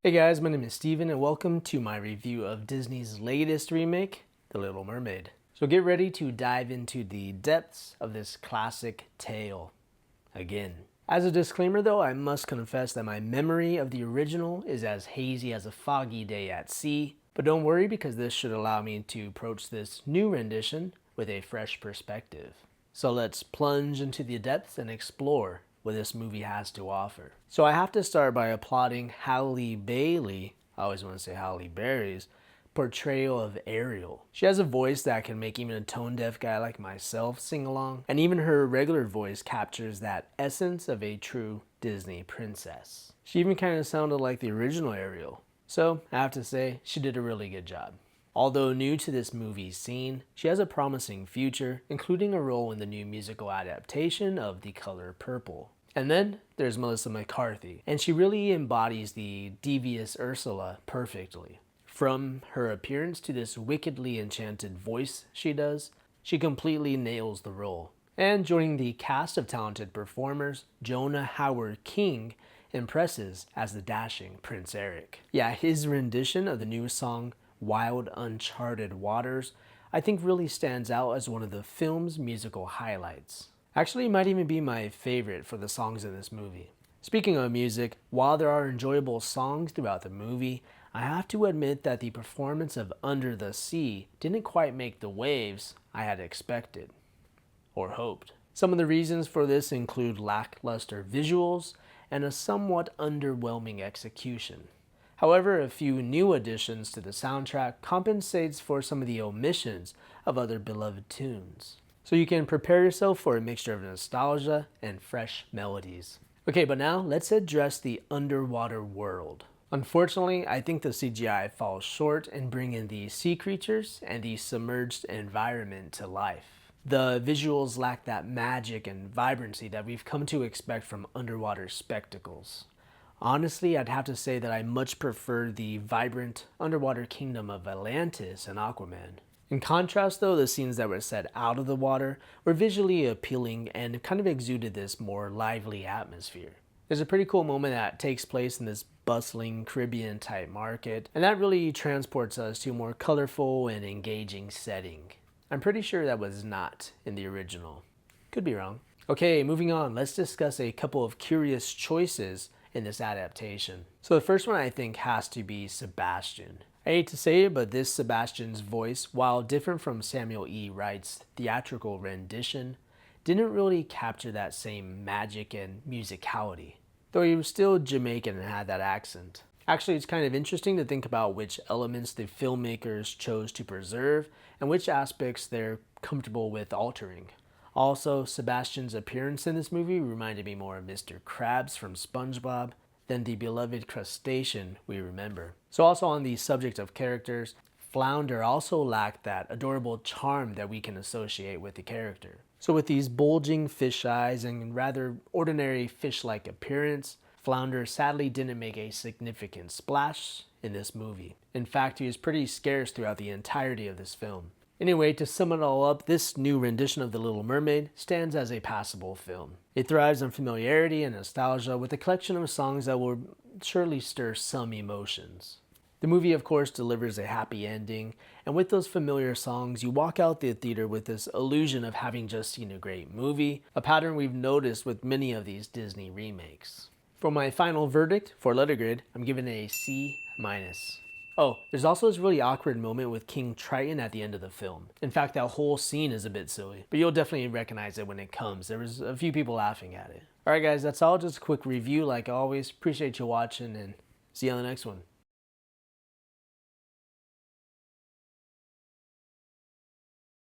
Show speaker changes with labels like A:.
A: Hey guys, my name is Steven and welcome to my review of Disney's latest remake, The Little Mermaid. So get ready to dive into the depths of this classic tale again. As a disclaimer though, I must confess that my memory of the original is as hazy as a foggy day at sea, but don't worry because this should allow me to approach this new rendition with a fresh perspective. So let's plunge into the depths and explore what this movie has to offer. So I have to start by applauding Halle Bailey, I always want to say Halle Berry's, portrayal of Ariel. She has a voice that can make even a tone-deaf guy like myself sing along, and even her regular voice captures that essence of a true Disney princess. She even kind of sounded like the original Ariel. So I have to say, she did a really good job. Although new to this movie's scene, she has a promising future, including a role in the new musical adaptation of The Color Purple. And then there's Melissa McCarthy, and she really embodies the devious Ursula perfectly. From her appearance to this wickedly enchanted voice she does, she completely nails the role. And joining the cast of talented performers, Jonah Hauer-King impresses as the dashing Prince Eric. Yeah, his rendition of the new song Wild Uncharted Waters, I think really stands out as one of the film's musical highlights. Actually, it might even be my favorite for the songs in this movie. Speaking of music, while there are enjoyable songs throughout the movie, I have to admit that the performance of Under the Sea didn't quite make the waves I had expected or hoped. Some of the reasons for this include lackluster visuals and a somewhat underwhelming execution. However, a few new additions to the soundtrack compensates for some of the omissions of other beloved tunes. So you can prepare yourself for a mixture of nostalgia and fresh melodies. Okay, but now let's address the underwater world. Unfortunately, I think the CGI falls short in bringing the sea creatures and the submerged environment to life. The visuals lack that magic and vibrancy that we've come to expect from underwater spectacles. Honestly, I'd have to say that I much prefer the vibrant underwater kingdom of Atlantis and Aquaman. In contrast though, the scenes that were set out of the water were visually appealing and kind of exuded this more lively atmosphere. There's a pretty cool moment that takes place in this bustling Caribbean type market, and that really transports us to a more colorful and engaging setting. I'm pretty sure that was not in the original. Could be wrong. Okay, moving on, let's discuss a couple of curious choices in this adaptation. So the first one I think has to be Sebastian. I hate to say it, but this Sebastian's voice, while different from Samuel E. Wright's theatrical rendition, didn't really capture that same magic and musicality, though he was still Jamaican and had that accent. Actually, it's kind of interesting to think about which elements the filmmakers chose to preserve and which aspects they're comfortable with altering. Also, Sebastian's appearance in this movie reminded me more of Mr. Krabs from SpongeBob than the beloved crustacean we remember. So also on the subject of characters, Flounder also lacked that adorable charm that we can associate with the character. So with these bulging fish eyes and rather ordinary fish-like appearance, Flounder sadly didn't make a significant splash in this movie. In fact, he was pretty scarce throughout the entirety of this film. Anyway, to sum it all up, this new rendition of The Little Mermaid stands as a passable film. It thrives on familiarity and nostalgia with a collection of songs that will surely stir some emotions. The movie, of course, delivers a happy ending, and with those familiar songs, you walk out the theater with this illusion of having just seen a great movie, a pattern we've noticed with many of these Disney remakes. For my final verdict for letter grade, I'm giving it a C-. Oh, there's also this really awkward moment with King Triton at the end of the film. In fact, that whole scene is a bit silly, but you'll definitely recognize it when it comes. There was a few people laughing at it. Alright guys, that's all. Just a quick review like always. Appreciate you watching and see you on the next one.